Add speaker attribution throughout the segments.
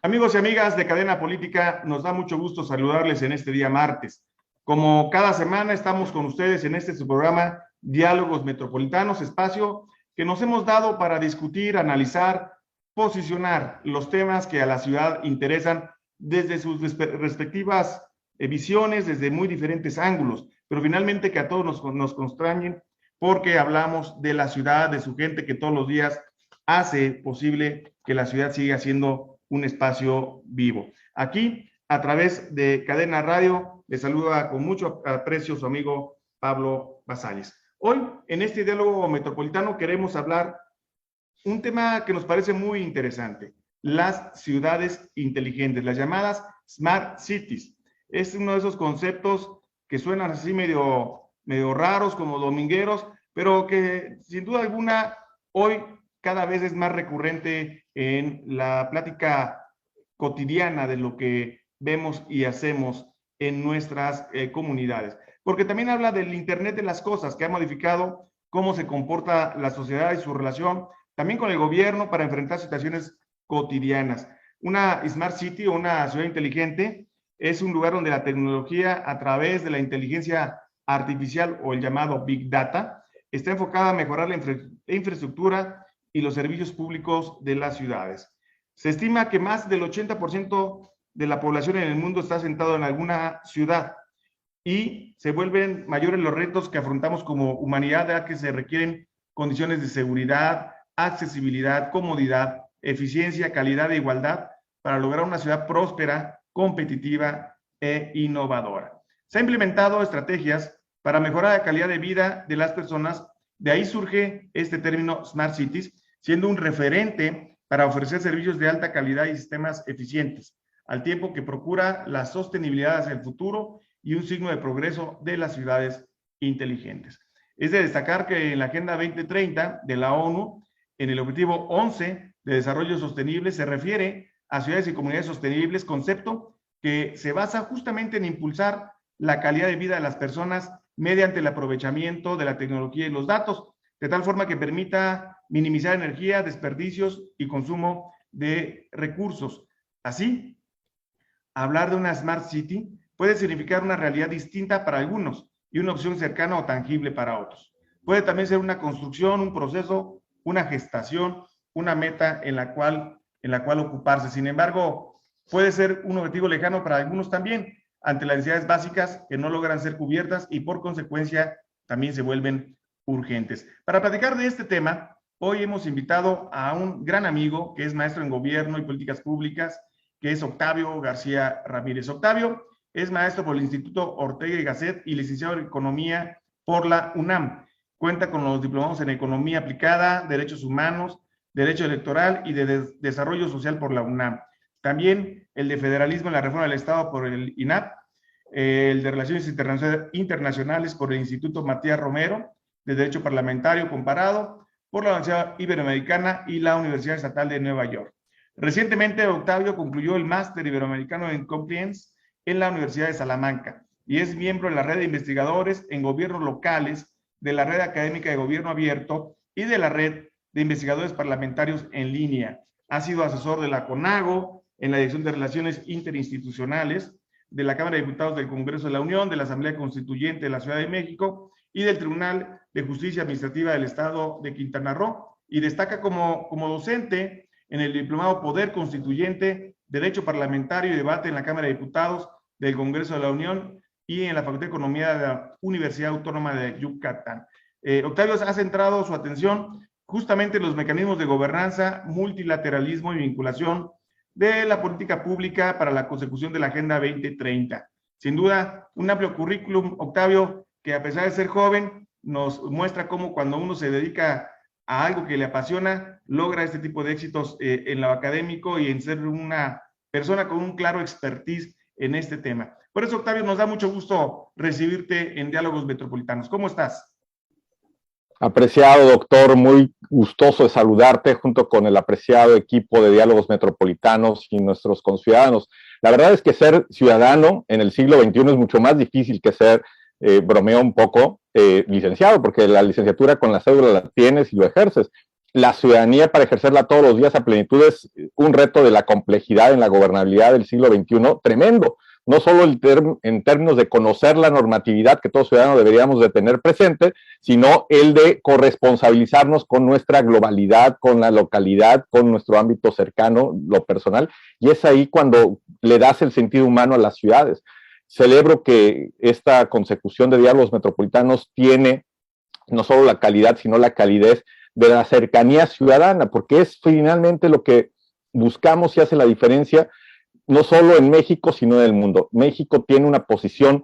Speaker 1: Amigos y amigas de Cadena Política, nos da mucho gusto saludarles en este día martes. Como cada semana estamos con ustedes en este su programa Diálogos Metropolitanos, espacio que nos hemos dado para discutir, analizar, posicionar los temas que a la ciudad interesan desde sus respectivas visiones, desde muy diferentes ángulos, pero finalmente que a todos nos constrañen porque hablamos de la ciudad, de su gente que todos los días hace posible que la ciudad siga siendo un espacio vivo. Aquí, a través de Cadena Radio, le saluda con mucho aprecio su amigo Pablo Basalles. Hoy, en este diálogo metropolitano, queremos hablar un tema que nos parece muy interesante, las ciudades inteligentes, las llamadas Smart Cities. Es uno de esos conceptos que suenan así medio raros, como domingueros, pero que sin duda alguna hoy cada vez es más recurrente en la plática cotidiana de lo que vemos y hacemos en nuestras comunidades. Porque también habla del Internet de las cosas, que ha modificado cómo se comporta la sociedad y su relación también con el gobierno para enfrentar situaciones cotidianas. Una Smart City o una ciudad inteligente es un lugar donde la tecnología a través de la inteligencia artificial o el llamado Big Data está enfocada a mejorar la infraestructura y los servicios públicos de las ciudades. Se estima que más del 80% de la población en el mundo está asentado en alguna ciudad y se vuelven mayores los retos que afrontamos como humanidad, ya que se requieren condiciones de seguridad, accesibilidad, comodidad, eficiencia, calidad e igualdad para lograr una ciudad próspera, competitiva e innovadora. Se han implementado estrategias para mejorar la calidad de vida de las personas. De ahí surge este término Smart Cities, siendo un referente para ofrecer servicios de alta calidad y sistemas eficientes, al tiempo que procura la sostenibilidad hacia el futuro y un signo de progreso de las ciudades inteligentes. Es de destacar que en la Agenda 2030 de la ONU, en el objetivo 11 de desarrollo sostenible, se refiere a ciudades y comunidades sostenibles, concepto que se basa justamente en impulsar la calidad de vida de las personas mediante el aprovechamiento de la tecnología y los datos, de tal forma que permita minimizar energía, desperdicios y consumo de recursos. Así, hablar de una Smart City puede significar una realidad distinta para algunos y una opción cercana o tangible para otros. Puede también ser una construcción, un proceso, una gestación, una meta en la cual ocuparse. Sin embargo, puede ser un objetivo lejano para algunos también, ante las necesidades básicas que no logran ser cubiertas y por consecuencia también se vuelven urgentes. Para platicar de este tema, hoy hemos invitado a un gran amigo que es maestro en gobierno y políticas públicas, que es Octavio García Ramírez. Octavio es maestro por el Instituto Ortega y Gasset y licenciado en Economía por la UNAM. Cuenta con los diplomados en Economía Aplicada, Derechos Humanos, Derecho Electoral y de Desarrollo Social por la UNAM. También el de Federalismo en la Reforma del Estado por el INAP, el de Relaciones Internacionales por el Instituto Matías Romero, de Derecho Parlamentario Comparado por la Universidad Iberoamericana y la Universidad Estatal de Nueva York. Recientemente, Octavio concluyó el Máster Iberoamericano en Compliance en la Universidad de Salamanca y es miembro de la red de investigadores en gobiernos locales, de la Red Académica de Gobierno Abierto y de la Red de Investigadores Parlamentarios en Línea. Ha sido asesor de la CONAGO en la Dirección de Relaciones Interinstitucionales, de la Cámara de Diputados del Congreso de la Unión, de la Asamblea Constituyente de la Ciudad de México y del Tribunal de Justicia Administrativa del Estado de Quintana Roo, y destaca como docente en el Diplomado Poder Constituyente, Derecho Parlamentario y Debate en la Cámara de Diputados del Congreso de la Unión y en la Facultad de Economía de la Universidad Autónoma de Yucatán. Octavio ha centrado su atención justamente en los mecanismos de gobernanza, multilateralismo y vinculación de la política pública para la consecución de la Agenda 2030. Sin duda, un amplio currículum, Octavio, que a pesar de ser joven, nos muestra cómo cuando uno se dedica a algo que le apasiona, logra este tipo de éxitos en lo académico y en ser una persona con un claro expertise en este tema. Por eso, Octavio, nos da mucho gusto recibirte en Diálogos Metropolitanos. ¿Cómo estás?
Speaker 2: Apreciado doctor, muy gustoso de saludarte junto con el apreciado equipo de Diálogos Metropolitanos y nuestros conciudadanos. La verdad es que ser ciudadano en el siglo XXI es mucho más difícil que ser, bromeo un poco, licenciado, porque la licenciatura con la cédula la tienes y lo ejerces. la ciudadanía para ejercerla todos los días a plenitud es un reto de la complejidad en la gobernabilidad del siglo XXI tremendo. No solo en términos de conocer la normatividad que todo ciudadano deberíamos de tener presente, sino el de corresponsabilizarnos con nuestra globalidad, con la localidad, con nuestro ámbito cercano, lo personal, y es ahí cuando le das el sentido humano a las ciudades. Celebro que esta consecución de diálogos metropolitanos tiene no solo la calidad, sino la calidez de la cercanía ciudadana, porque es finalmente lo que buscamos y hace la diferencia no solo en México, sino en el mundo. México tiene una posición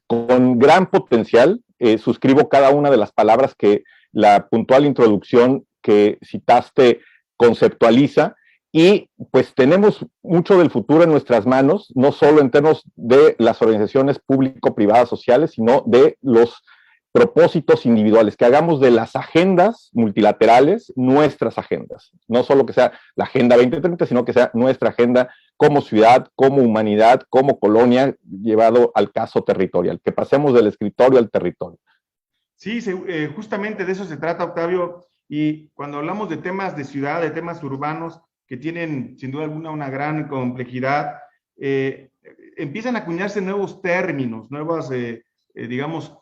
Speaker 2: con gran potencial. Suscribo cada una de las palabras que la puntual introducción que citaste conceptualiza, y pues tenemos mucho del futuro en nuestras manos, no solo en términos de las organizaciones público-privadas sociales, sino de los propósitos individuales, que hagamos de las agendas multilaterales nuestras agendas, no solo que sea la Agenda 2030, sino que sea nuestra agenda como ciudad, como humanidad, como colonia, llevado al caso territorial, que pasemos del escritorio al territorio.
Speaker 1: Sí, justamente de eso se trata, Octavio, y cuando hablamos de temas de ciudad, de temas urbanos, que tienen sin duda alguna una gran complejidad, empiezan a acuñarse nuevos términos, nuevas, digamos,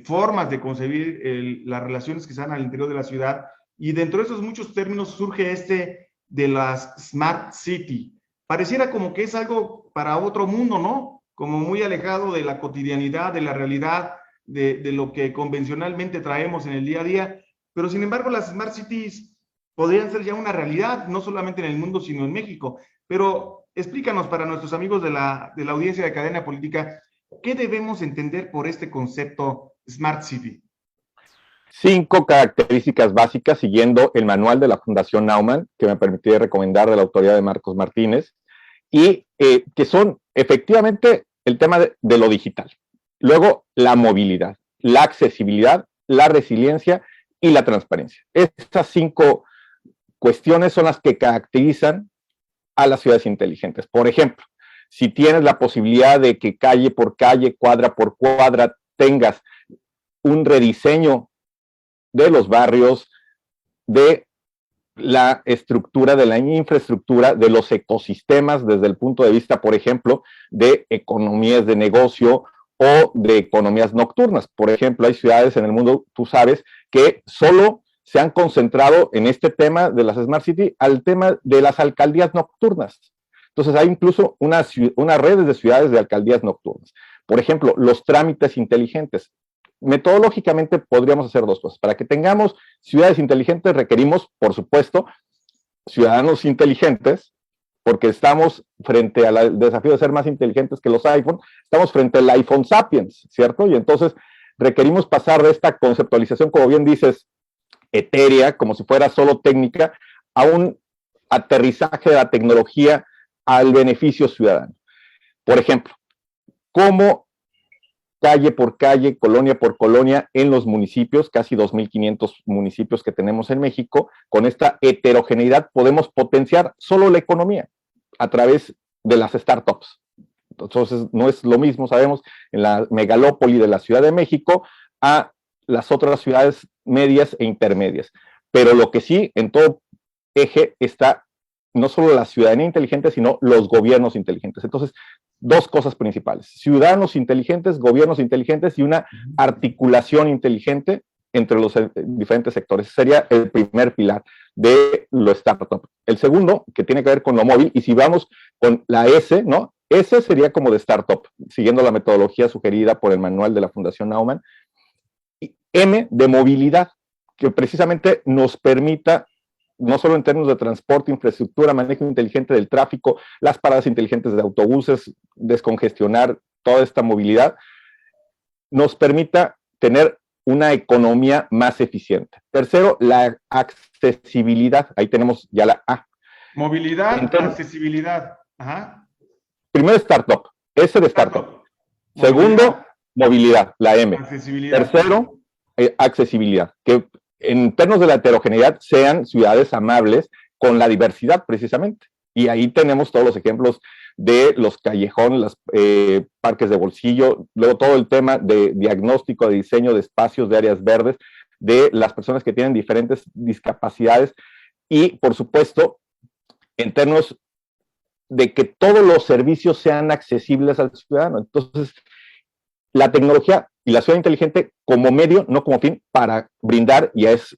Speaker 1: formas de concebir las relaciones que se dan al interior de la ciudad, y dentro de esos muchos términos surge este de las Smart City. Pareciera como que es algo para otro mundo, ¿no? Como muy alejado de la cotidianidad, de la realidad, de lo que convencionalmente traemos en el día a día, pero sin embargo las Smart Cities podrían ser ya una realidad, no solamente en el mundo, sino en México. Pero explícanos para nuestros amigos de la audiencia de Cadena Política, ¿qué debemos entender por este concepto Smart City?
Speaker 2: 5 características básicas siguiendo el manual de la Fundación Naumann, que me permití recomendar, de la autoría de Marcos Martínez, y que son efectivamente el tema de lo digital. Luego, la movilidad, la accesibilidad, la resiliencia y la transparencia. Estas 5 cuestiones son las que caracterizan a las ciudades inteligentes. Por ejemplo, si tienes la posibilidad de que calle por calle, cuadra por cuadra, tengas un rediseño de los barrios, de la estructura, de la infraestructura, de los ecosistemas, desde el punto de vista, por ejemplo, de economías de negocio o de economías nocturnas. Por ejemplo, hay ciudades en el mundo, tú sabes, que solo se han concentrado en este tema de las Smart City al tema de las alcaldías nocturnas. Entonces hay incluso unas redes de ciudades de alcaldías nocturnas. Por ejemplo, los trámites inteligentes. Metodológicamente podríamos hacer 2 cosas. Para que tengamos ciudades inteligentes requerimos, por supuesto, ciudadanos inteligentes, porque estamos frente al desafío de ser más inteligentes que los iPhone, estamos frente al iPhone Sapiens, ¿cierto? Y entonces requerimos pasar de esta conceptualización, como bien dices, etérea, como si fuera solo técnica, a un aterrizaje de la tecnología al beneficio ciudadano. Por ejemplo, cómo calle por calle, colonia por colonia, en los municipios, casi 2.500 municipios que tenemos en México, con esta heterogeneidad podemos potenciar solo la economía a través de las startups. Entonces, no es lo mismo, sabemos, en la megalópoli de la Ciudad de México a las otras ciudades medias e intermedias. Pero lo que sí, en todo eje está no solo la ciudadanía inteligente, sino los gobiernos inteligentes. Entonces, 2 cosas principales: ciudadanos inteligentes, gobiernos inteligentes y una articulación inteligente entre los diferentes sectores. Sería el primer pilar de lo startup. El segundo, que tiene que ver con lo móvil, y si vamos con la S, ¿no? S sería como de startup, siguiendo la metodología sugerida por el manual de la Fundación Naumann. Y M, de movilidad, que precisamente nos permita, no solo en términos de transporte, infraestructura, manejo inteligente del tráfico, las paradas inteligentes de autobuses, descongestionar toda esta movilidad, nos permita tener una economía más eficiente. Tercero, la accesibilidad. Ahí tenemos ya la A.
Speaker 1: Movilidad, accesibilidad. Ajá.
Speaker 2: Primero, startup. S de startup. Segundo, movilidad, la M.
Speaker 1: Accesibilidad.
Speaker 2: Tercero, accesibilidad. Que en términos de la heterogeneidad sean ciudades amables con la diversidad, precisamente. Y ahí tenemos todos los ejemplos de los callejones, los parques de bolsillo, luego todo el tema de diagnóstico, de diseño de espacios, de áreas verdes, de las personas que tienen diferentes discapacidades y, por supuesto, en términos de que todos los servicios sean accesibles al ciudadano. Entonces, la tecnología y la ciudad inteligente como medio, no como fin, para brindar, ya es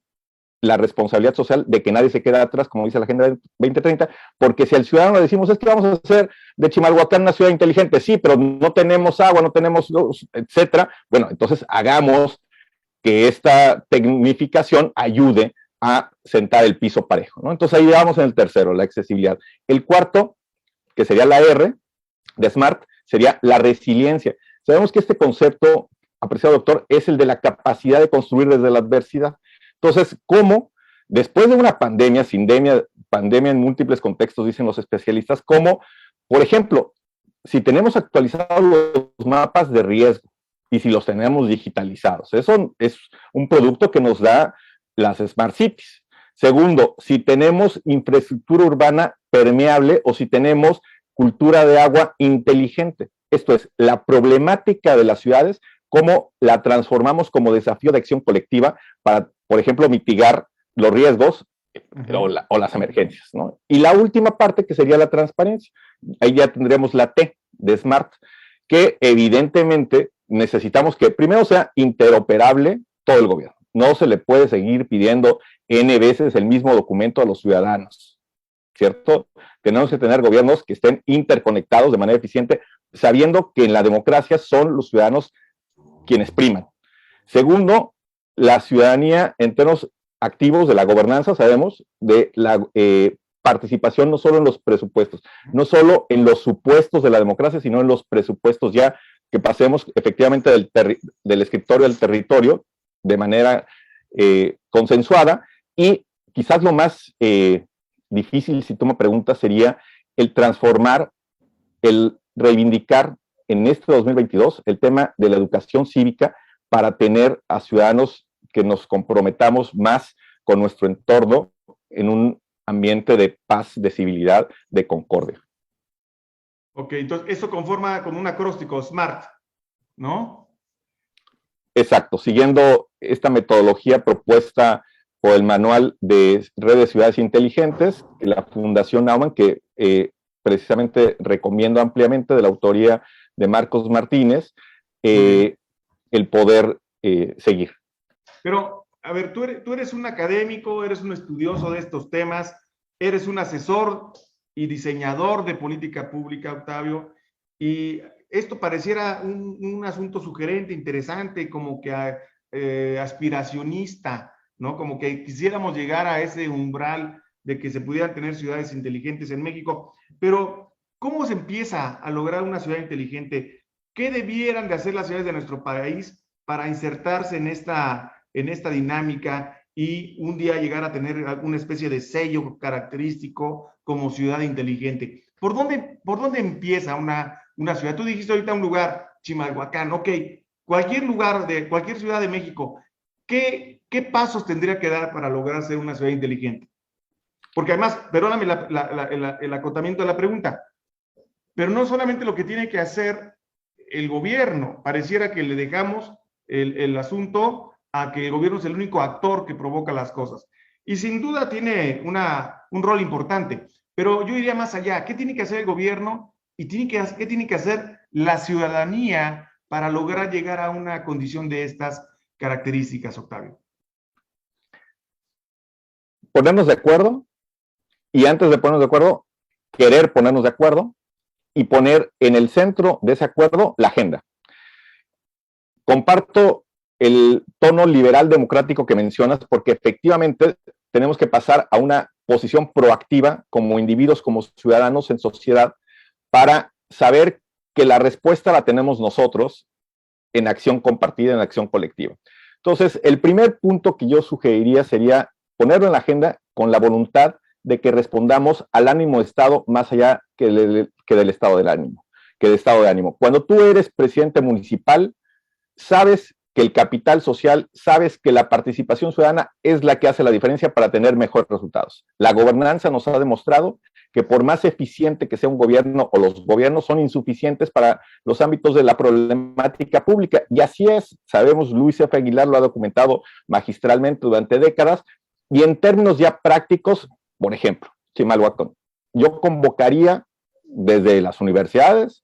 Speaker 2: la responsabilidad social de que nadie se quede atrás, como dice la Agenda 2030, porque si al ciudadano le decimos, es que vamos a hacer de Chimalhuacán una ciudad inteligente, sí, pero no tenemos agua, no tenemos luz, etcétera, bueno, entonces hagamos que esta tecnificación ayude a sentar el piso parejo, ¿no? Entonces ahí vamos en el tercero, la accesibilidad. El cuarto, que sería la R de SMART, sería la resiliencia. Sabemos que este concepto, apreciado doctor, es el de la capacidad de construir desde la adversidad. Entonces, ¿cómo, después de una pandemia, pandemia en múltiples contextos, dicen los especialistas, cómo, por ejemplo, si tenemos actualizados los mapas de riesgo y si los tenemos digitalizados, eso es un producto que nos da las Smart Cities. Segundo, si tenemos infraestructura urbana permeable o si tenemos cultura de agua inteligente. Esto es, la problemática de las ciudades, cómo la transformamos como desafío de acción colectiva para, por ejemplo, mitigar los riesgos o las emergencias, ¿no? Y la última parte, que sería la transparencia. Ahí ya tendremos la T de SMART, que evidentemente necesitamos que primero sea interoperable todo el gobierno. No se le puede seguir pidiendo N veces el mismo documento a los ciudadanos, ¿cierto? Tenemos que tener gobiernos que estén interconectados de manera eficiente, sabiendo que en la democracia son los ciudadanos quienes priman. Segundo, la ciudadanía en términos activos de la gobernanza, sabemos, de la participación no solo en los presupuestos, no solo en los supuestos de la democracia, sino en los presupuestos, ya que pasemos efectivamente del escritorio al territorio de manera consensuada. Y quizás lo más difícil, si tú me preguntas, sería el transformar, el reivindicar en este 2022 el tema de la educación cívica para tener a ciudadanos que nos comprometamos más con nuestro entorno en un ambiente de paz, de civilidad, de concordia.
Speaker 1: Ok, entonces eso conforma como un acróstico SMART, ¿no?
Speaker 2: Exacto, siguiendo esta metodología propuesta por el Manual de Redes de Ciudades Inteligentes, la Fundación Naumann, que precisamente recomiendo ampliamente, de la autoría de Marcos Martínez, el poder seguir.
Speaker 1: Pero, a ver, tú eres un académico, eres un estudioso de estos temas, eres un asesor y diseñador de política pública, Octavio, y esto pareciera un asunto sugerente, interesante, como que aspiracionista, ¿no? Como que quisiéramos llegar a ese umbral de que se pudieran tener ciudades inteligentes en México, pero ¿cómo se empieza a lograr una ciudad inteligente? ¿Qué debieran de hacer las ciudades de nuestro país para insertarse en esta dinámica y un día llegar a tener alguna especie de sello característico como ciudad inteligente? ¿Por dónde empieza una ciudad? Tú dijiste ahorita un lugar, Chimalhuacán, ok, cualquier lugar de cualquier ciudad de México, ¿qué pasos tendría que dar para lograr ser una ciudad inteligente? Porque además, perdóname el acotamiento de la pregunta, pero no solamente lo que tiene que hacer el gobierno, pareciera que le dejamos el asunto a que el gobierno es el único actor que provoca las cosas. Y sin duda tiene un rol importante, pero yo iría más allá. ¿Qué tiene que hacer el gobierno y qué tiene que hacer la ciudadanía para lograr llegar a una condición de estas características, Octavio?
Speaker 2: Ponernos de acuerdo, y antes de ponernos de acuerdo, querer ponernos de acuerdo y poner en el centro de ese acuerdo la agenda. Comparto el tono liberal democrático que mencionas, porque efectivamente tenemos que pasar a una posición proactiva como individuos, como ciudadanos en sociedad, para saber que la respuesta la tenemos nosotros en acción compartida, en acción colectiva. Entonces, el primer punto que yo sugeriría sería ponerlo en la agenda con la voluntad de que respondamos al ánimo de Estado más allá que del estado del ánimo, Cuando tú eres presidente municipal, sabes que el capital social, sabes que la participación ciudadana es la que hace la diferencia para tener mejores resultados. La gobernanza nos ha demostrado que por más eficiente que sea un gobierno o los gobiernos son insuficientes para los ámbitos de la problemática pública. Y así es, sabemos, Luis F. Aguilar lo ha documentado magistralmente durante décadas, y en términos ya prácticos, por ejemplo, Chimalhuacán, yo convocaría desde las universidades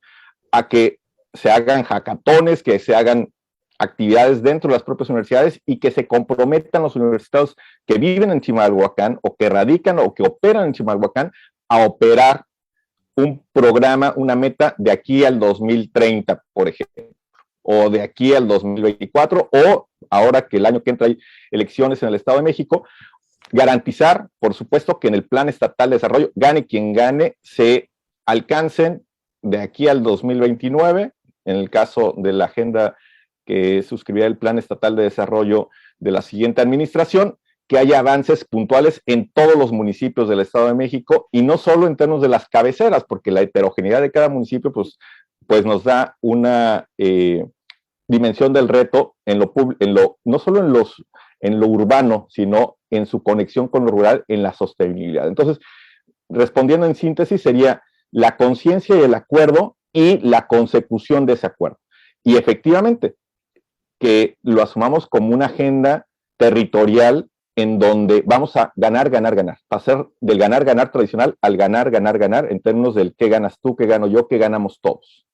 Speaker 2: a que se hagan hackatones, que se hagan actividades dentro de las propias universidades y que se comprometan los universitarios que viven en Chimalhuacán o que radican o que operan en Chimalhuacán a operar un programa, una meta de aquí al 2030, por ejemplo, o de aquí al 2024, o ahora que el año que entra hay elecciones en el Estado de México, garantizar, por supuesto, que en el Plan Estatal de Desarrollo, gane quien gane, se alcancen de aquí al 2029, en el caso de la agenda que suscribirá el Plan Estatal de Desarrollo de la siguiente administración, que haya avances puntuales en todos los municipios del Estado de México, y no solo en términos de las cabeceras, porque la heterogeneidad de cada municipio pues nos da una dimensión del reto no solo en lo urbano, sino en su conexión con lo rural, en la sostenibilidad. Entonces, respondiendo en síntesis, sería la conciencia y el acuerdo y la consecución de ese acuerdo. Y efectivamente, que lo asumamos como una agenda territorial en donde vamos a ganar, ganar, ganar. Pasar del ganar, ganar tradicional al ganar, ganar, ganar, en términos del qué ganas tú, qué gano yo, qué ganamos todos.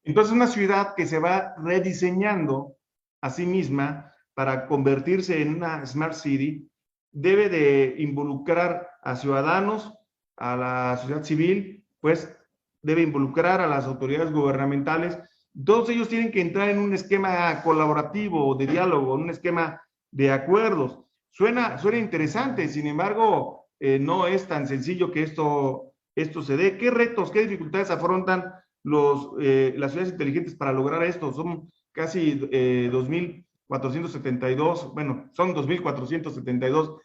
Speaker 1: Entonces, una ciudad que se va rediseñando a sí misma para convertirse en una Smart City debe de involucrar a ciudadanos, a la sociedad civil, pues debe involucrar a las autoridades gubernamentales. Todos ellos tienen que entrar en un esquema colaborativo, de diálogo, en un esquema de acuerdos. Suena interesante, sin embargo, no es tan sencillo que esto se dé. ¿Qué retos, qué dificultades afrontan las ciudades inteligentes para lograr esto? Son casi 2.472, bueno, son 2.472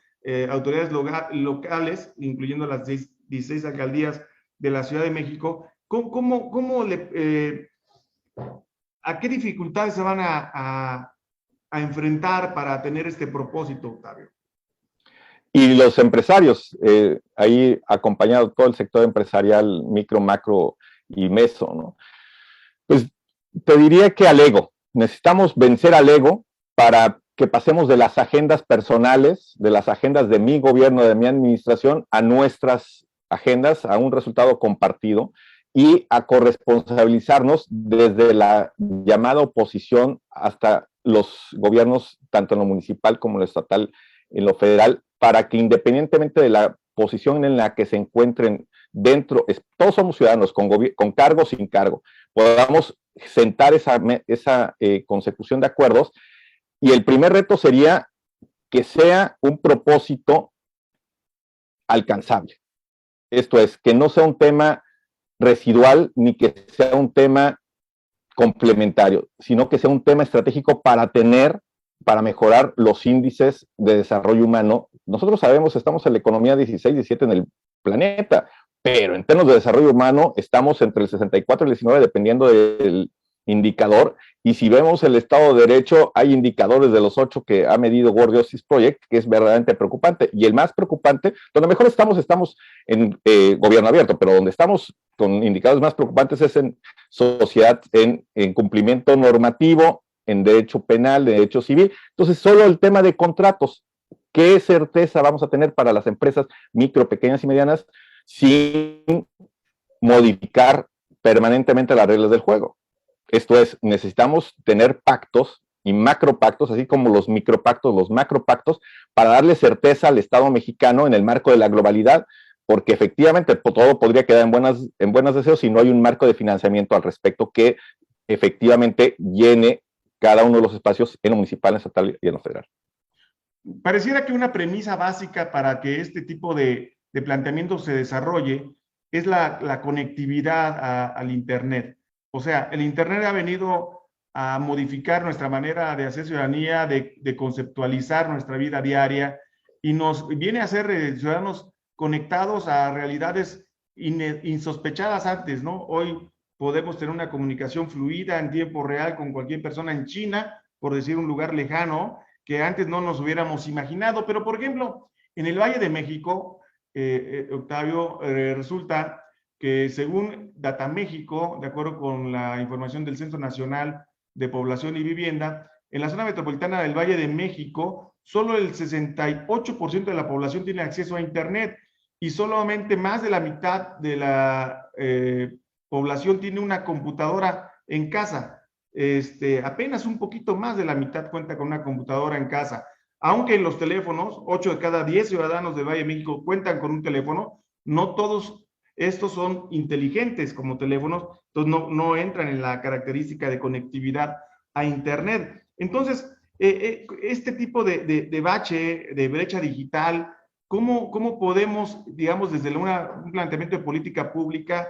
Speaker 1: autoridades locales, incluyendo las 16 alcaldías de la Ciudad de México. ¿A qué dificultades se van a enfrentar para tener este propósito, Octavio?
Speaker 2: Y los empresarios, ahí acompañado todo el sector empresarial, micro, macro y meso, ¿no? Pues te diría que al ego. Necesitamos vencer al ego para que pasemos de las agendas personales, de las agendas de mi gobierno, de mi administración, a nuestras agendas, a un resultado compartido, y a corresponsabilizarnos desde la llamada oposición hasta los gobiernos, tanto en lo municipal como en lo estatal, en lo federal, para que independientemente de la posición en la que se encuentren dentro, todos somos ciudadanos, con cargo o sin cargo, podamos sentar esa consecución de acuerdos. Y el primer reto sería que sea un propósito alcanzable. Esto es, que no sea un tema residual ni que sea un tema complementario, sino que sea un tema estratégico para mejorar los índices de desarrollo humano. Nosotros sabemos, estamos en la economía 16, 17 en el planeta, pero en términos de desarrollo humano estamos entre el 64 y el 19, dependiendo del indicador, y si vemos el Estado de Derecho, hay indicadores de los 8 que ha medido World Justice Project, que es verdaderamente preocupante, y el más preocupante, donde mejor estamos en gobierno abierto, pero donde estamos con indicadores más preocupantes es en sociedad, en cumplimiento normativo, en derecho penal, en derecho civil. Entonces, solo el tema de contratos, ¿qué certeza vamos a tener para las empresas micro, pequeñas y medianas sin modificar permanentemente las reglas del juego? Esto es, necesitamos tener pactos y macropactos, así como los micropactos, los macropactos, para darle certeza al Estado mexicano en el marco de la globalidad, porque efectivamente todo podría quedar en buenos deseos si no hay un marco de financiamiento al respecto que efectivamente llene cada uno de los espacios en lo municipal, en lo estatal y en lo federal.
Speaker 1: Pareciera que una premisa básica para que este tipo de planteamiento se desarrolle es la conectividad al Internet. O sea, el Internet ha venido a modificar nuestra manera de hacer ciudadanía, de conceptualizar nuestra vida diaria, y nos viene a hacer ciudadanos conectados a realidades insospechadas antes, ¿no? Hoy podemos tener una comunicación fluida en tiempo real con cualquier persona en China, por decir un lugar lejano, que antes no nos hubiéramos imaginado. Pero, por ejemplo, en el Valle de México, Octavio, resulta que según Data México, de acuerdo con la información del Censo Nacional de Población y Vivienda, en la zona metropolitana del Valle de México, solo el 68% de la población tiene acceso a Internet y solamente más de la mitad de la población tiene una computadora en casa. Apenas un poquito más de la mitad cuenta con una computadora en casa. Aunque en los teléfonos, 8 de cada 10 ciudadanos del Valle de México cuentan con un teléfono, no todos estos son inteligentes como teléfonos, entonces no entran en la característica de conectividad a Internet. Entonces, este tipo de bache, de brecha digital, ¿cómo podemos, digamos, desde un planteamiento de política pública,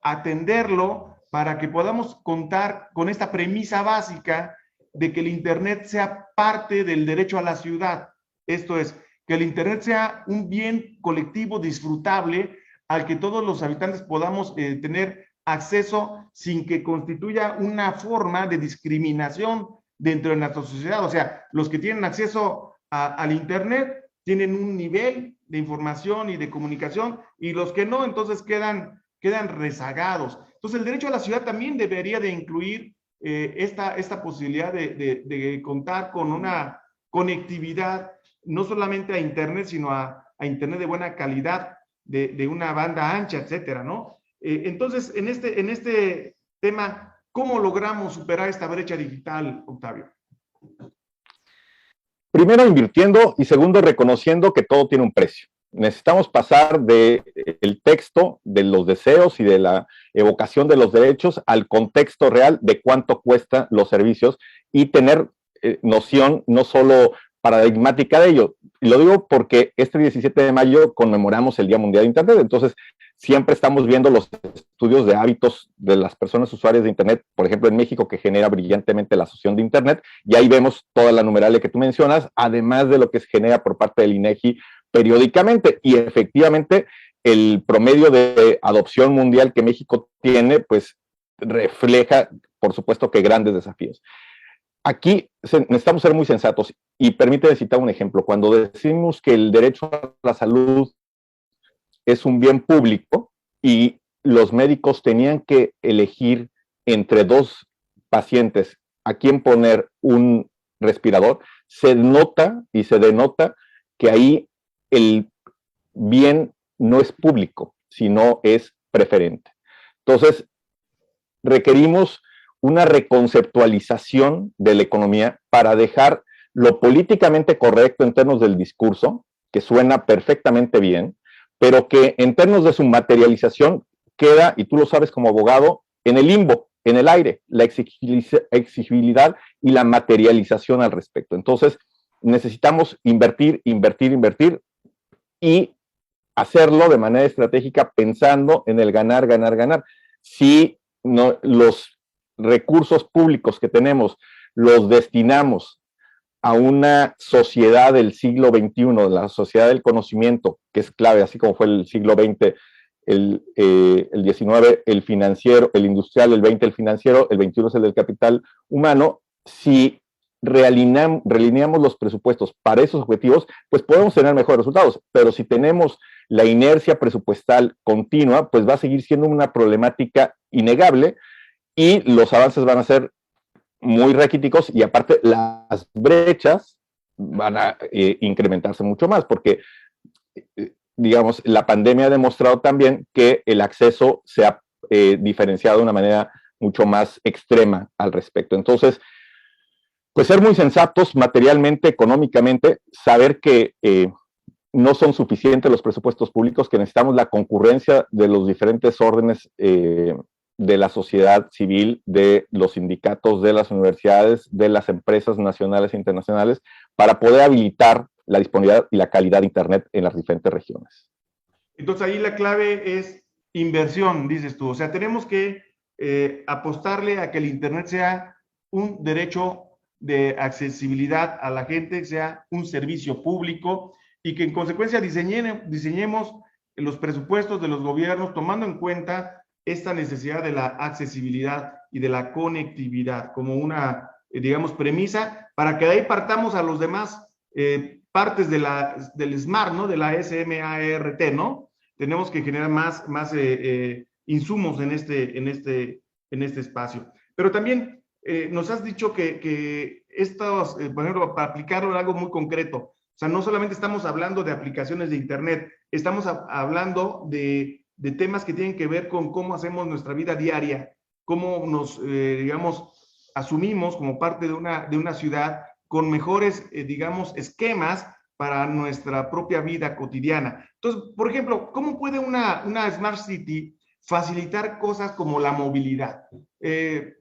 Speaker 1: atenderlo para que podamos contar con esta premisa básica de que el Internet sea parte del derecho a la ciudad? Esto es, que el Internet sea un bien colectivo disfrutable al que todos los habitantes podamos tener acceso sin que constituya una forma de discriminación dentro de nuestra sociedad. O sea, los que tienen acceso al Internet tienen un nivel de información y de comunicación, y los que no, entonces quedan rezagados. Entonces, el derecho a la ciudad también debería de incluir esta posibilidad de contar con una conectividad, no solamente a Internet, sino a Internet de buena calidad, de una banda ancha, etcétera, ¿no? Entonces, en este tema, ¿cómo logramos superar esta brecha digital, Octavio?
Speaker 2: Primero, invirtiendo, y segundo, reconociendo que todo tiene un precio. Necesitamos pasar del texto, de los deseos y de la evocación de los derechos al contexto real de cuánto cuestan los servicios y tener noción no solo paradigmática de ello. Y lo digo porque este 17 de mayo conmemoramos el Día Mundial de Internet, entonces siempre estamos viendo los estudios de hábitos de las personas usuarias de Internet, por ejemplo en México, que genera brillantemente la Asociación de Internet, y ahí vemos toda la numeralia que tú mencionas, además de lo que se genera por parte del INEGI periódicamente, y efectivamente el promedio de adopción mundial que México tiene, pues refleja, por supuesto, que grandes desafíos. Aquí necesitamos ser muy sensatos, y permíteme citar un ejemplo. Cuando decimos que el derecho a la salud es un bien público y los médicos tenían que elegir entre dos pacientes a quién poner un respirador, se nota y se denota que ahí el bien no es público, sino es preferente. Entonces, requerimos una reconceptualización de la economía para dejar lo políticamente correcto en términos del discurso, que suena perfectamente bien, pero que en términos de su materialización queda, y tú lo sabes como abogado, en el limbo, en el aire, la exigibilidad y la materialización al respecto. Entonces, necesitamos invertir y hacerlo de manera estratégica pensando en el ganar, ganar, ganar. Si no, los recursos públicos que tenemos los destinamos a una sociedad del siglo XXI, la sociedad del conocimiento, que es clave, así como fue el siglo XX, el XIX, el financiero, el industrial, el XX, el financiero, el XXI es el del capital humano. Si realineamos los presupuestos para esos objetivos, pues podemos tener mejores resultados, pero si tenemos la inercia presupuestal continua, pues va a seguir siendo una problemática innegable y los avances van a ser muy raquíticos, y aparte las brechas van a incrementarse mucho más, porque digamos, la pandemia ha demostrado también que el acceso se ha diferenciado de una manera mucho más extrema al respecto. Entonces, pues ser muy sensatos materialmente, económicamente, saber que no son suficientes los presupuestos públicos, que necesitamos la concurrencia de los diferentes órdenes de la sociedad civil, de los sindicatos, de las universidades, de las empresas nacionales e internacionales, para poder habilitar la disponibilidad y la calidad de Internet en las diferentes regiones.
Speaker 1: Entonces ahí la clave es inversión, dices tú. O sea, tenemos que apostarle a que el Internet sea un derecho de accesibilidad a la gente, sea un servicio público, y que en consecuencia diseñemos los presupuestos de los gobiernos tomando en cuenta esta necesidad de la accesibilidad y de la conectividad como una, digamos, premisa, para que de ahí partamos a los demás partes del SMART, ¿no? De la SMART, ¿no? Tenemos que generar más insumos en este espacio. Pero también nos has dicho que estos, por ejemplo, para aplicarlo en algo muy concreto, o sea, no solamente estamos hablando de aplicaciones de Internet, estamos hablando de temas que tienen que ver con cómo hacemos nuestra vida diaria, cómo nos, digamos, asumimos como parte de una ciudad con mejores, digamos, esquemas para nuestra propia vida cotidiana. Entonces, por ejemplo, ¿cómo puede una Smart City facilitar cosas como la movilidad?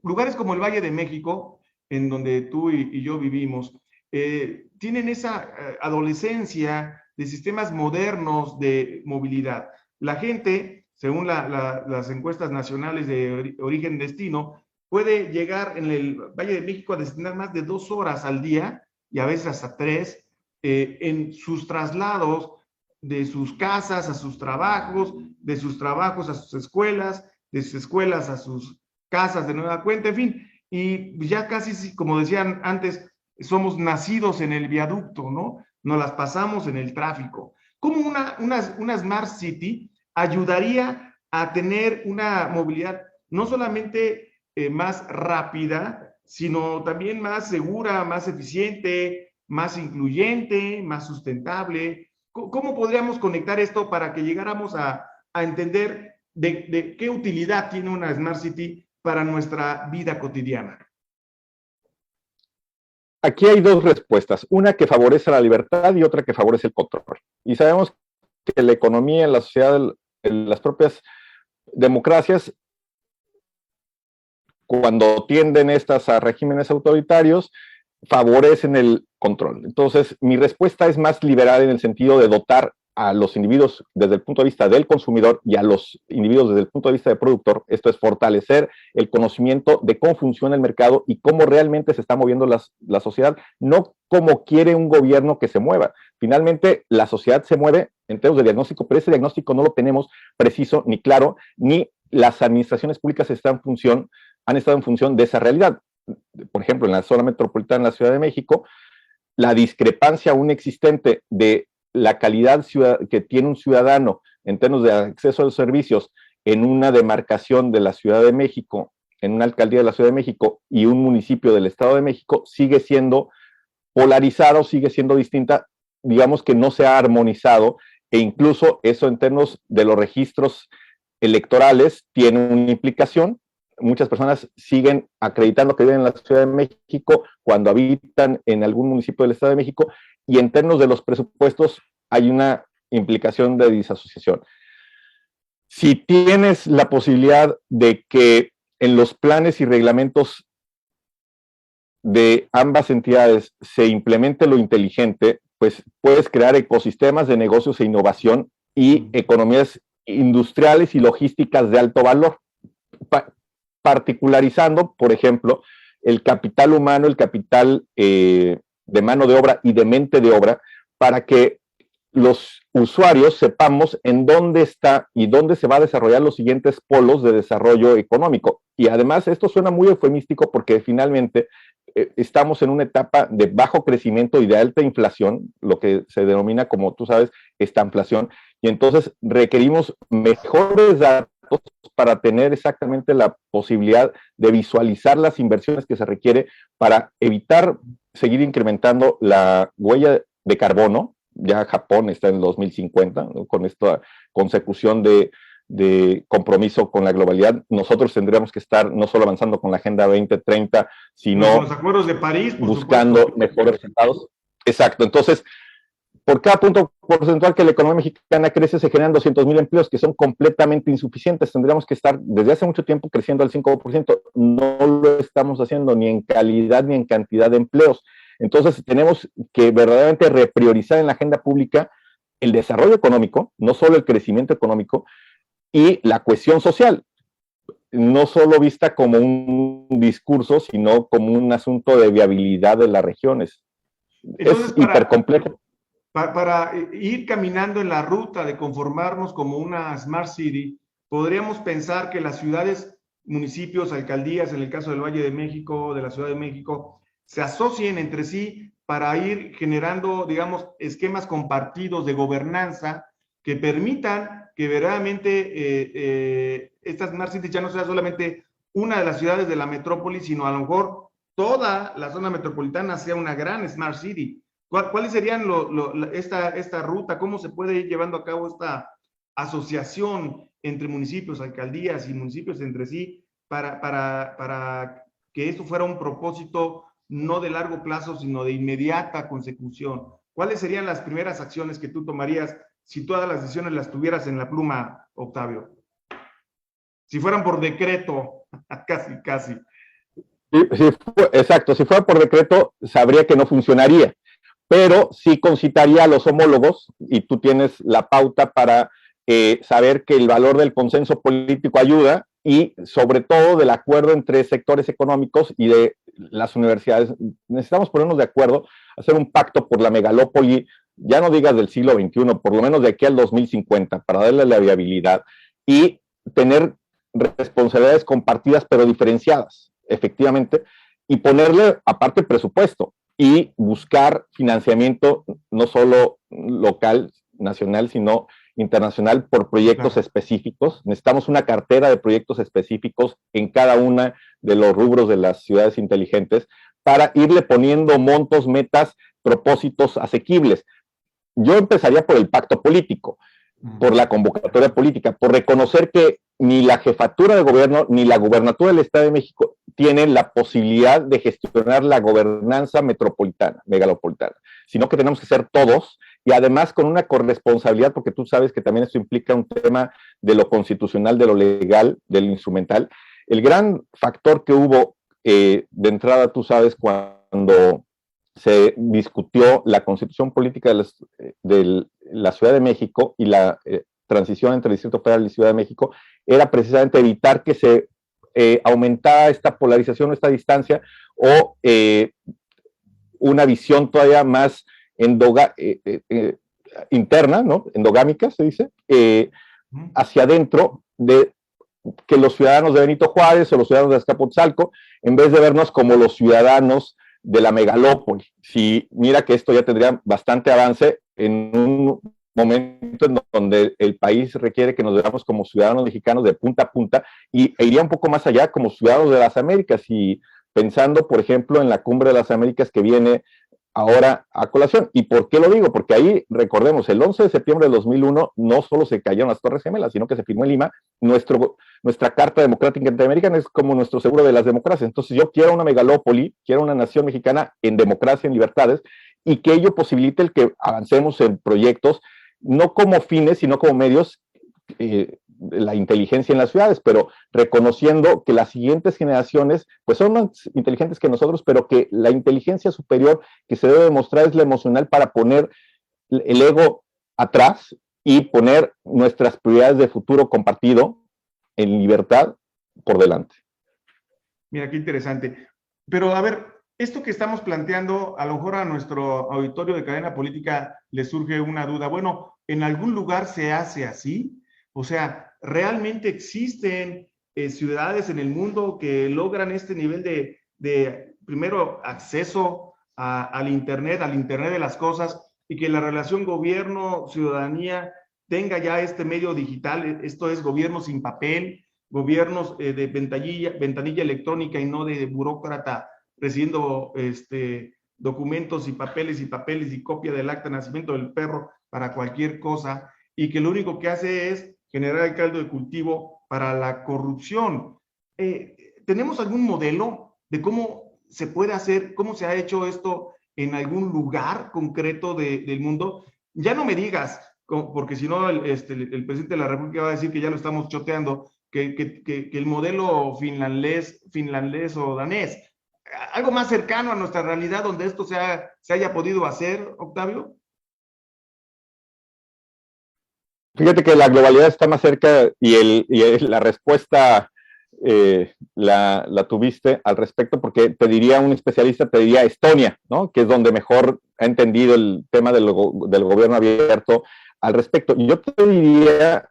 Speaker 1: Lugares como el Valle de México, en donde tú y yo vivimos, tienen esa adolescencia de sistemas modernos de movilidad. La gente, según las encuestas nacionales de origen-destino, puede llegar en el Valle de México a destinar más de 2 horas al día y a veces hasta 3 en sus traslados de sus casas a sus trabajos, de sus trabajos a sus escuelas, de sus escuelas a sus casas de nueva cuenta, en fin, y ya casi, como decían antes, somos nacidos en el viaducto, ¿no? Nos las pasamos en el tráfico. ¿Cómo una Smart City ayudaría a tener una movilidad no solamente más rápida, sino también más segura, más eficiente, más incluyente, más sustentable? ¿Cómo podríamos conectar esto para que llegáramos a entender de qué utilidad tiene una Smart City para nuestra vida cotidiana?
Speaker 2: Aquí hay dos respuestas, una que favorece la libertad y otra que favorece el control. Y sabemos que la economía, la sociedad, las propias democracias, cuando tienden estas a regímenes autoritarios, favorecen el control. Entonces, mi respuesta es más liberal en el sentido de dotar a los individuos desde el punto de vista del consumidor y a los individuos desde el punto de vista del productor. Esto es fortalecer el conocimiento de cómo funciona el mercado y cómo realmente se está moviendo la sociedad, no como quiere un gobierno que se mueva. Finalmente, la sociedad se mueve en términos de diagnóstico, pero ese diagnóstico no lo tenemos preciso ni claro, ni las administraciones públicas han estado en función de esa realidad. Por ejemplo, en la zona metropolitana de la Ciudad de México, la discrepancia aún existente de la calidad que tiene un ciudadano en términos de acceso a los servicios en una demarcación de la Ciudad de México, en una alcaldía de la Ciudad de México y un municipio del Estado de México, sigue siendo polarizado, sigue siendo distinta, digamos que no se ha armonizado, e incluso eso en términos de los registros electorales tiene una implicación. Muchas personas siguen acreditando que viven en la Ciudad de México cuando habitan en algún municipio del Estado de México, y en términos de los presupuestos hay una implicación de disasociación. Si tienes la posibilidad de que en los planes y reglamentos de ambas entidades se implemente lo inteligente, pues puedes crear ecosistemas de negocios e innovación y economías industriales y logísticas de alto valor, particularizando, por ejemplo, el capital humano, el capital de mano de obra y de mente de obra, para que los usuarios sepamos en dónde está y dónde se va a desarrollar los siguientes polos de desarrollo económico. Y además esto suena muy eufemístico porque finalmente estamos en una etapa de bajo crecimiento y de alta inflación, lo que se denomina, como tú sabes, estanflación, y entonces requerimos mejores datos para tener exactamente la posibilidad de visualizar las inversiones que se requiere para evitar seguir incrementando la huella de carbono. Ya Japón está en el 2050, ¿no? Con esta consecución de compromiso con la globalidad. Nosotros tendríamos que estar no solo avanzando con la Agenda 2030, sino
Speaker 1: con los acuerdos de París,
Speaker 2: buscando mejores resultados. Exacto. Entonces, por cada punto porcentual que la economía mexicana crece, se generan 200,000 empleos que son completamente insuficientes. Tendríamos que estar desde hace mucho tiempo creciendo al 5%. No lo estamos haciendo ni en calidad ni en cantidad de empleos. Entonces, tenemos que verdaderamente repriorizar en la agenda pública el desarrollo económico, no solo el crecimiento económico, y la cohesión social, no solo vista como un discurso, sino como un asunto de viabilidad de las regiones. Entonces, es hipercomplejo.
Speaker 1: Para ir caminando en la ruta de conformarnos como una Smart City, podríamos pensar que las ciudades, municipios, alcaldías, en el caso del Valle de México, de la Ciudad de México, se asocien entre sí para ir generando, digamos, esquemas compartidos de gobernanza que permitan que verdaderamente estas Smart Cities ya no sea solamente una de las ciudades de la metrópoli, sino a lo mejor toda la zona metropolitana sea una gran Smart City. ¿Cuáles serían esta ruta? ¿Cómo se puede ir llevando a cabo esta asociación entre municipios, alcaldías y municipios entre sí para que esto fuera un propósito no de largo plazo, sino de inmediata consecución? ¿Cuáles serían las primeras acciones que tú tomarías si todas las decisiones las tuvieras en la pluma, Octavio? Si fueran por decreto, casi.
Speaker 2: Exacto, si fuera por decreto, sabría que no funcionaría, pero sí concitaría a los homólogos y tú tienes la pauta para saber que el valor del consenso político ayuda y sobre todo del acuerdo entre sectores económicos y de las universidades. Necesitamos ponernos de acuerdo, hacer un pacto por la megalópoli, ya no digas del siglo XXI, por lo menos de aquí al 2050, para darle la viabilidad y tener responsabilidades compartidas pero diferenciadas, efectivamente, y ponerle aparte presupuesto y buscar financiamiento no solo local, nacional, sino internacional por proyectos específicos. Necesitamos una cartera de proyectos específicos en cada una de los rubros de las ciudades inteligentes para irle poniendo montos, metas, propósitos asequibles. Yo empezaría por el pacto político, por la convocatoria política, por reconocer que ni la jefatura de gobierno ni la gubernatura del Estado de México tienen la posibilidad de gestionar la gobernanza metropolitana, megalopolitana, sino que tenemos que ser todos y además con una corresponsabilidad, porque tú sabes que también esto implica un tema de lo constitucional, de lo legal, del instrumental. El gran factor que hubo de entrada, tú sabes, cuando se discutió la constitución política de la Ciudad de México y la transición entre el Distrito Federal y Ciudad de México, era precisamente evitar que se aumentara esta polarización, esta distancia, o una visión todavía más interna, ¿no? Endogámica, se dice, hacia adentro de que los ciudadanos de Benito Juárez o los ciudadanos de Azcapotzalco, en vez de vernos como los ciudadanos de la megalópoli. Si mira que esto ya tendría bastante avance en un momento en donde el país requiere que nos veamos como ciudadanos mexicanos de punta a punta e iría un poco más allá como ciudadanos de las Américas y pensando, por ejemplo, en la Cumbre de las Américas que viene ahora a colación. ¿Y por qué lo digo? Porque ahí, recordemos, el 11 de septiembre de 2001 no solo se cayeron las Torres Gemelas, sino que se firmó en Lima nuestra Carta Democrática Interamericana, es como nuestro seguro de las democracias. Entonces yo quiero una megalópoli, quiero una nación mexicana en democracia, en libertades, y que ello posibilite el que avancemos en proyectos, no como fines, sino como medios, la inteligencia en las ciudades, pero reconociendo que las siguientes generaciones pues son más inteligentes que nosotros, pero que la inteligencia superior que se debe demostrar es la emocional para poner el ego atrás y poner nuestras prioridades de futuro compartido en libertad por delante.
Speaker 1: Mira, qué interesante. Pero a ver, esto que estamos planteando, a lo mejor a nuestro auditorio de Cadena Política le surge una duda. Bueno, ¿en algún lugar se hace así? O sea, ¿realmente existen ciudades en el mundo que logran este nivel de primero, acceso al Internet de las cosas, y que la relación gobierno-ciudadanía tenga ya este medio digital? Esto es gobierno sin papel, gobiernos de ventanilla electrónica y no de burócrata recibiendo documentos y papeles y copia del acta de nacimiento del perro para cualquier cosa, y que lo único que hace es generar el caldo de cultivo para la corrupción. ¿Tenemos algún modelo de cómo se puede hacer, cómo se ha hecho esto en algún lugar concreto del mundo? Ya no me digas, porque si no el presidente de la República va a decir que ya lo estamos choteando, que el modelo finlandés o danés, algo más cercano a nuestra realidad donde esto se haya podido hacer, Octavio.
Speaker 2: Fíjate que la globalidad está más cerca y la respuesta la tuviste al respecto, porque te diría un especialista, te diría Estonia, ¿no? Que es donde mejor ha entendido el tema del gobierno abierto al respecto. Yo te diría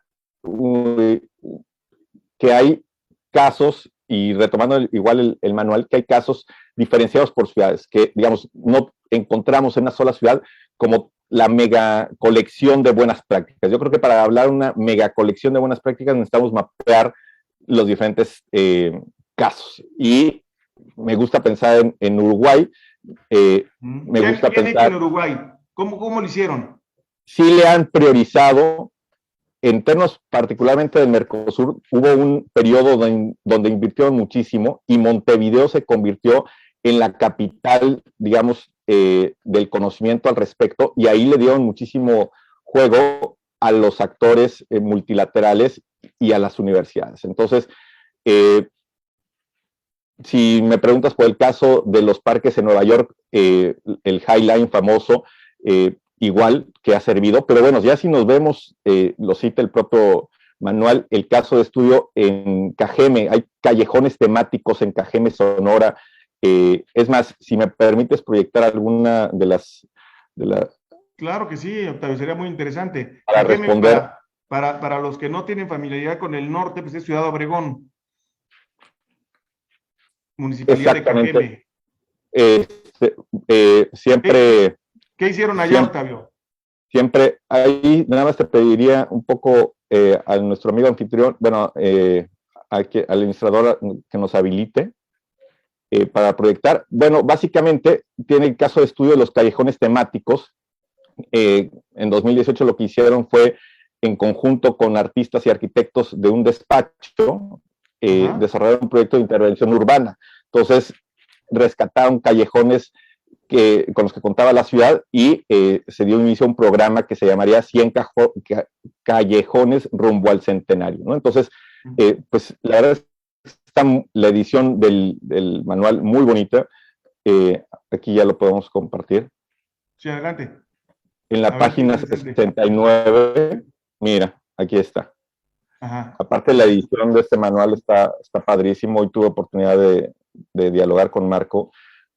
Speaker 2: que hay casos, y retomando igual el manual, que hay casos diferenciados por ciudades, que digamos, no encontramos en una sola ciudad como la mega colección de buenas prácticas. Yo creo que para hablar de una mega colección de buenas prácticas necesitamos mapear los diferentes casos. Y me gusta pensar en Uruguay. Me gusta
Speaker 1: ¿Qué han hecho en
Speaker 2: pensar,
Speaker 1: Uruguay? ¿Cómo lo hicieron?
Speaker 2: sí le han priorizado, en términos particularmente del Mercosur, hubo un periodo donde invirtieron muchísimo y Montevideo se convirtió en la capital, digamos, del conocimiento al respecto, y ahí le dieron muchísimo juego a los actores multilaterales y a las universidades. Entonces, si me preguntas por el caso de los parques en Nueva York, el High Line famoso, igual que ha servido, pero bueno, ya si nos vemos, lo cita el propio manual, el caso de estudio en Cajeme, hay callejones temáticos en Cajeme, Sonora. Es más, si me permites proyectar alguna de las...
Speaker 1: Claro que sí, Octavio, sería muy interesante.
Speaker 2: Para
Speaker 1: Cajeme,
Speaker 2: responder.
Speaker 1: para los que no tienen familiaridad con el norte, pues es Ciudad Obregón, Municipalidad de
Speaker 2: Exactamente.
Speaker 1: Cajeme.
Speaker 2: Siempre...
Speaker 1: ¿Qué hicieron allá, Octavio?
Speaker 2: Siempre, ahí nada más te pediría un poco a nuestro amigo anfitrión, bueno, al administrador que nos habilite para proyectar. Bueno, básicamente tiene el caso de estudio de los callejones temáticos. En 2018 lo que hicieron fue, en conjunto con artistas y arquitectos de un despacho, desarrollar un proyecto de intervención urbana. Entonces, rescataron callejones con los que contaba la ciudad y se dio inicio a un programa que se llamaría 100 callejones rumbo al centenario, ¿no? Entonces, pues la verdad es que está la edición del manual muy bonita. Aquí ya lo podemos compartir.
Speaker 1: Sí, adelante.
Speaker 2: En la página 69, mira, aquí está.
Speaker 1: Ajá.
Speaker 2: Aparte, la edición de este manual está padrísimo. Hoy tuve oportunidad de dialogar con Marco.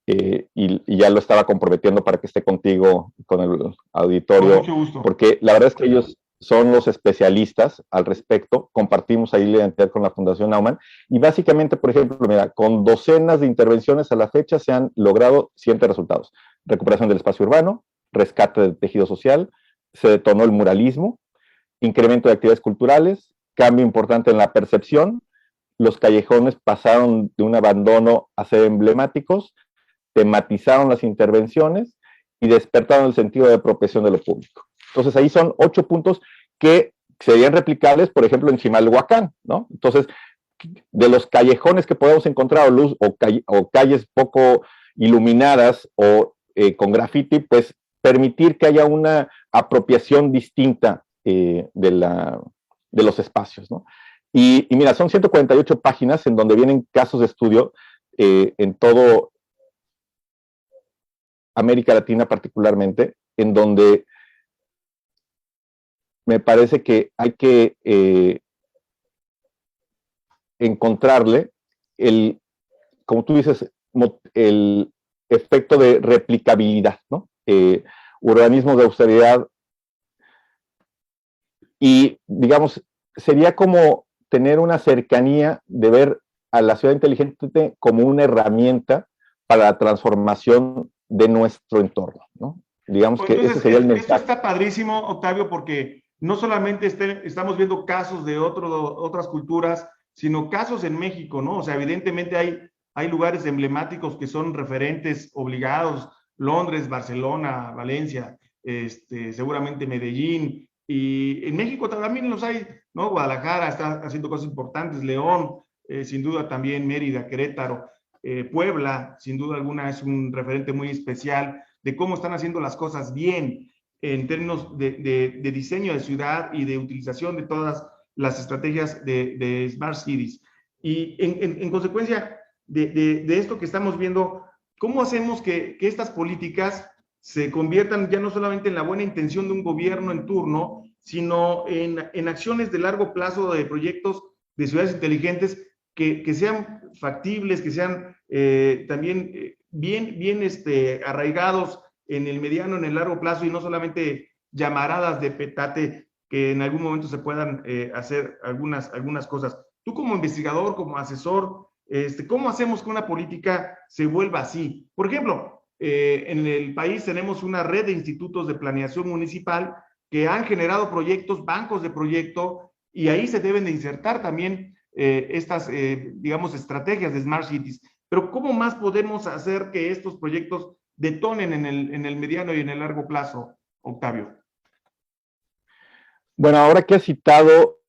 Speaker 2: Y ya lo estaba comprometiendo para que esté contigo, con el auditorio,
Speaker 1: con mucho gusto.
Speaker 2: Porque la verdad es que ellos son los especialistas al respecto. Compartimos ahí la identidad con la Fundación Naumann, y básicamente, por ejemplo, mira, con docenas de intervenciones a la fecha se han logrado siguientes resultados: recuperación del espacio urbano, rescate del tejido social, se detonó el muralismo, incremento de actividades culturales, cambio importante en la percepción, los callejones pasaron de un abandono a ser emblemáticos, tematizaron las intervenciones y despertaron el sentido de apropiación de lo público. Entonces, ahí son 8 puntos que serían replicables, por ejemplo, en Chimalhuacán, ¿no? Entonces, de los callejones que podemos encontrar, o calles poco iluminadas o con graffiti, pues permitir que haya una apropiación distinta de los espacios, ¿no? Y mira, son 148 páginas en donde vienen casos de estudio en todo América Latina particularmente, en donde me parece que hay que encontrarle como tú dices, el efecto de replicabilidad, ¿no? Urbanismo de austeridad, y digamos, sería como tener una cercanía de ver a la ciudad inteligente como una herramienta para la transformación de nuestro entorno, ¿no? Digamos
Speaker 1: pues
Speaker 2: que
Speaker 1: entonces,
Speaker 2: ese sería el
Speaker 1: esto
Speaker 2: mensaje.
Speaker 1: está padrísimo, Octavio, porque no solamente estamos viendo casos de otras culturas, sino casos en México, ¿no? O sea, evidentemente hay lugares emblemáticos que son referentes obligados: Londres, Barcelona, Valencia, seguramente Medellín, y en México también los hay, ¿no? Guadalajara está haciendo cosas importantes, León, sin duda también Mérida, Querétaro, Puebla, sin duda alguna es un referente muy especial de cómo están haciendo las cosas bien en términos de diseño de ciudad y de utilización de todas las estrategias de Smart Cities. Y en consecuencia de esto que estamos viendo, ¿cómo hacemos que estas políticas se conviertan ya no solamente en la buena intención de un gobierno en turno, sino en acciones de largo plazo, de proyectos de ciudades inteligentes que sean factibles, que sean también bien arraigados en el mediano, en el largo plazo, y no solamente llamaradas de petate que en algún momento se puedan hacer algunas cosas? Tú, como investigador, como asesor, ¿cómo hacemos que una política se vuelva así? Por ejemplo, en el país tenemos una red de institutos de planeación municipal que han generado proyectos, bancos de proyecto, y ahí se deben de insertar también estas, digamos, estrategias de Smart Cities. Pero ¿cómo más podemos hacer que estos proyectos detonen en el mediano y en el largo plazo, Octavio?
Speaker 2: Bueno, ahora que has citado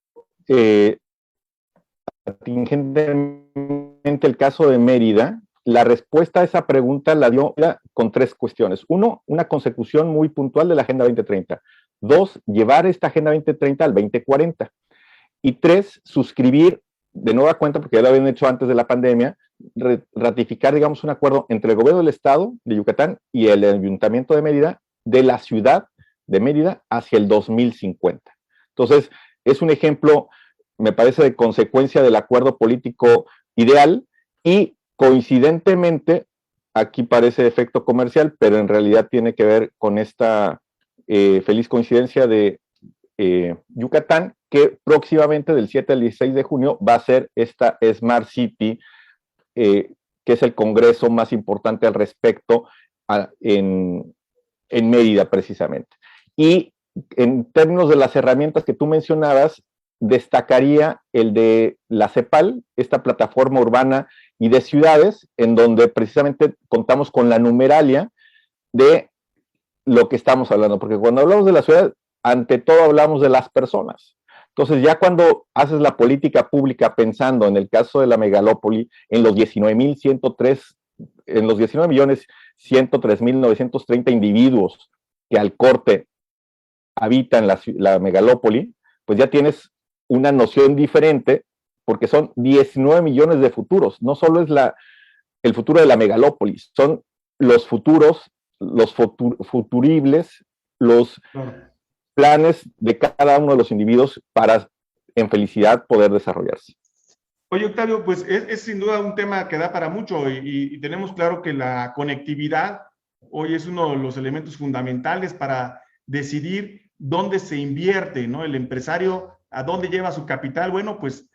Speaker 2: atingentemente el caso de Mérida, la respuesta a esa pregunta la dio con tres cuestiones. Uno, una consecución muy puntual de la Agenda 2030. Dos, llevar esta Agenda 2030 al 2040. Y tres, suscribir de nueva cuenta, porque ya lo habían hecho antes de la pandemia, ratificar, digamos, un acuerdo entre el gobierno del Estado de Yucatán y el Ayuntamiento de Mérida, de la ciudad de Mérida hacia el 2050. Entonces, es un ejemplo, me parece, de consecuencia del acuerdo político ideal, y coincidentemente, aquí parece efecto comercial, pero en realidad tiene que ver con esta feliz coincidencia de Yucatán, que próximamente del 7 al 16 de junio va a ser esta Smart City, que es el congreso más importante al respecto en Mérida precisamente. Y en términos de las herramientas que tú mencionabas, destacaría el de la CEPAL, esta plataforma urbana y de ciudades, en donde precisamente contamos con la numeralia de lo que estamos hablando, porque cuando hablamos de la ciudad, ante todo hablamos de las personas. Entonces, ya cuando haces la política pública pensando en el caso de la megalópoli, en los 19.103, en los 19.103.930 individuos que al corte habitan la megalópoli, pues ya tienes una noción diferente, porque son 19 millones de futuros. No solo es el futuro de la megalópoli, son los futuros, los futuribles, los planes de cada uno de los individuos para en felicidad poder desarrollarse.
Speaker 1: Oye, Octavio, pues es sin duda un tema que da para mucho, y tenemos claro que la conectividad hoy es uno de los elementos fundamentales para decidir dónde se invierte, ¿no? El empresario, a dónde lleva su capital, bueno, pues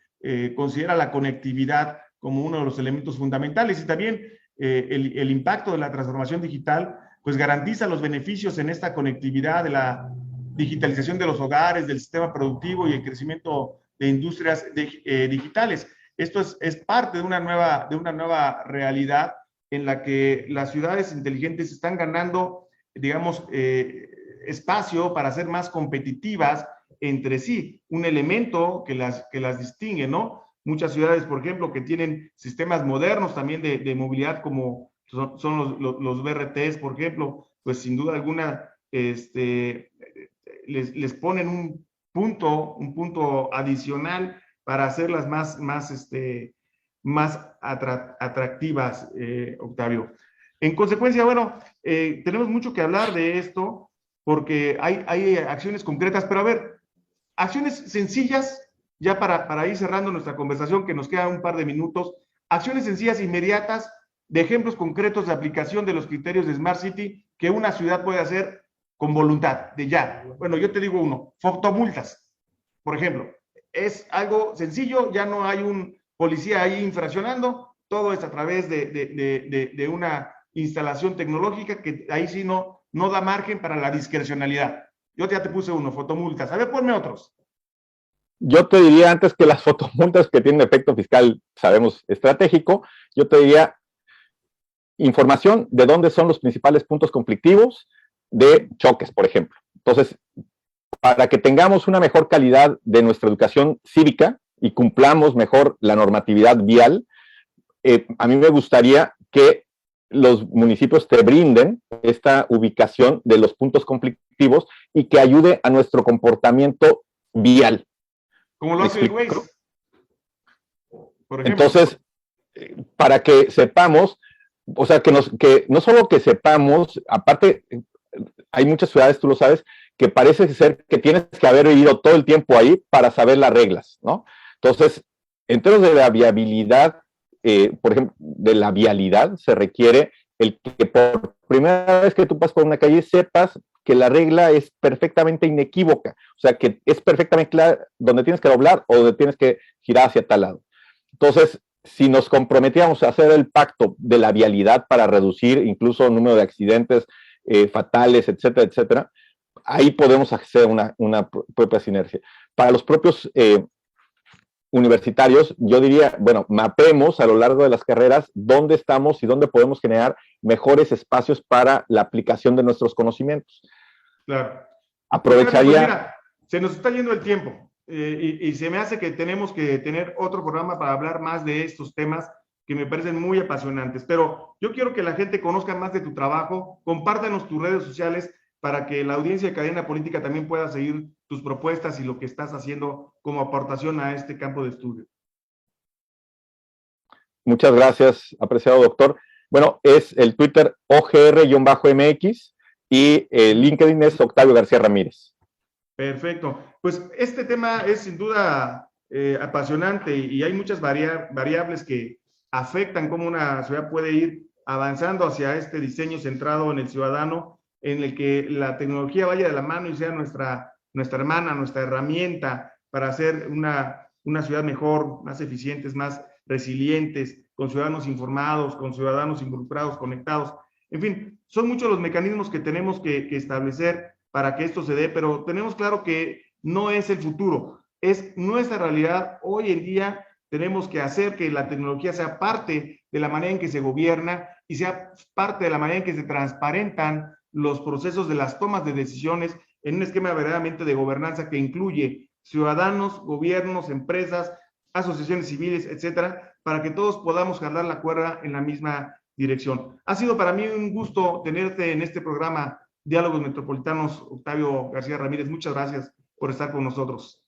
Speaker 1: considera la conectividad como uno de los elementos fundamentales, y también el impacto de la transformación digital, pues garantiza los beneficios en esta conectividad de la digitalización de los hogares, del sistema productivo y el crecimiento de industrias digitales. Esto es parte de una nueva realidad en la que las ciudades inteligentes están ganando, digamos, espacio para ser más competitivas entre sí, un elemento que las distingue, ¿no? Muchas ciudades, por ejemplo, que tienen sistemas modernos también de movilidad, como son los BRTs, por ejemplo, pues sin duda alguna les ponen un punto adicional para hacerlas más atractivas, Octavio. En consecuencia, bueno, tenemos mucho que hablar de esto, porque hay acciones concretas, pero a ver, acciones sencillas, ya para ir cerrando nuestra conversación, que nos quedan un par de minutos, acciones sencillas, inmediatas, de ejemplos concretos de aplicación de los criterios de Smart City que una ciudad puede hacer con voluntad, de ya. Bueno, yo te digo uno, fotomultas, por ejemplo. Es algo sencillo, ya no hay un policía ahí infraccionando, todo es a través de una instalación tecnológica que ahí sí no da margen para la discrecionalidad. Yo ya te puse uno, fotomultas. A ver, ponme otros.
Speaker 2: Yo te diría, antes que las fotomultas que tienen efecto fiscal, sabemos, estratégico, yo te diría información de dónde son los principales puntos conflictivos de choques, por ejemplo. Entonces, para que tengamos una mejor calidad de nuestra educación cívica y cumplamos mejor la normatividad vial, a mí me gustaría que los municipios te brinden esta ubicación de los puntos conflictivos y que ayude a nuestro comportamiento vial.
Speaker 1: Como lo hace el Waze,
Speaker 2: por ejemplo. Entonces, para que sepamos, o sea, que no solo que sepamos, aparte, hay muchas ciudades, tú lo sabes, que parece ser que tienes que haber vivido todo el tiempo ahí para saber las reglas, ¿no? Entonces, en términos de la viabilidad, por ejemplo, de la vialidad, se requiere el que por primera vez que tú pasas por una calle sepas que la regla es perfectamente inequívoca, o sea, que es perfectamente clara dónde tienes que doblar o dónde tienes que girar hacia tal lado. Entonces, si nos comprometíamos a hacer el pacto de la vialidad para reducir incluso el número de accidentes fatales, etcétera, etcétera, ahí podemos hacer una propia sinergia. Para los propios universitarios, yo diría, bueno, mapemos a lo largo de las carreras dónde estamos y dónde podemos generar mejores espacios para la aplicación de nuestros conocimientos.
Speaker 1: Claro.
Speaker 2: Aprovecharía...
Speaker 1: Pues mira, se nos está yendo el tiempo y se me hace que tenemos que tener otro programa para hablar más de estos temas que me parecen muy apasionantes. Pero yo quiero que la gente conozca más de tu trabajo, compártanos tus redes sociales para que la audiencia de Cadena Política también pueda seguir tus propuestas y lo que estás haciendo como aportación a este campo de estudio.
Speaker 2: Muchas gracias, apreciado doctor. Bueno, es el Twitter OGR-MX y el LinkedIn es Octavio García Ramírez.
Speaker 1: Perfecto. Pues este tema es sin duda apasionante y hay muchas variables que afectan cómo una ciudad puede ir avanzando hacia este diseño centrado en el ciudadano, en el que la tecnología vaya de la mano y sea nuestra hermana, nuestra herramienta para hacer una ciudad mejor, más eficientes, más resilientes, con ciudadanos informados, con ciudadanos involucrados, conectados. En fin, son muchos los mecanismos que tenemos que establecer para que esto se dé, pero tenemos claro que no es el futuro, es nuestra realidad. Hoy en día tenemos que hacer que la tecnología sea parte de la manera en que se gobierna y sea parte de la manera en que se transparentan los procesos de las tomas de decisiones en un esquema verdaderamente de gobernanza que incluye ciudadanos, gobiernos, empresas, asociaciones civiles, etcétera, para que todos podamos jalar la cuerda en la misma dirección. Ha sido para mí un gusto tenerte en este programa Diálogos Metropolitanos, Octavio García Ramírez. Muchas gracias por estar con nosotros.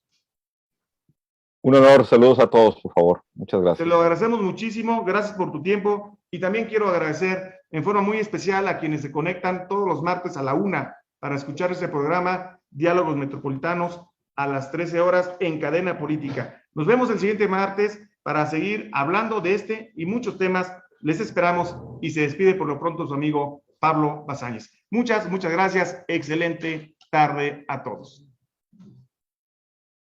Speaker 2: Un honor, saludos a todos, por favor. Muchas gracias.
Speaker 1: Te lo agradecemos muchísimo, gracias por tu tiempo y también quiero agradecer en forma muy especial a quienes se conectan todos los martes a la 1 para escuchar este programa Diálogos Metropolitanos a las 13 horas en Cadena Política. Nos vemos el siguiente martes para seguir hablando de este y muchos temas. Les esperamos y se despide por lo pronto su amigo Pablo Bazáñez. Muchas gracias. Excelente tarde a todos.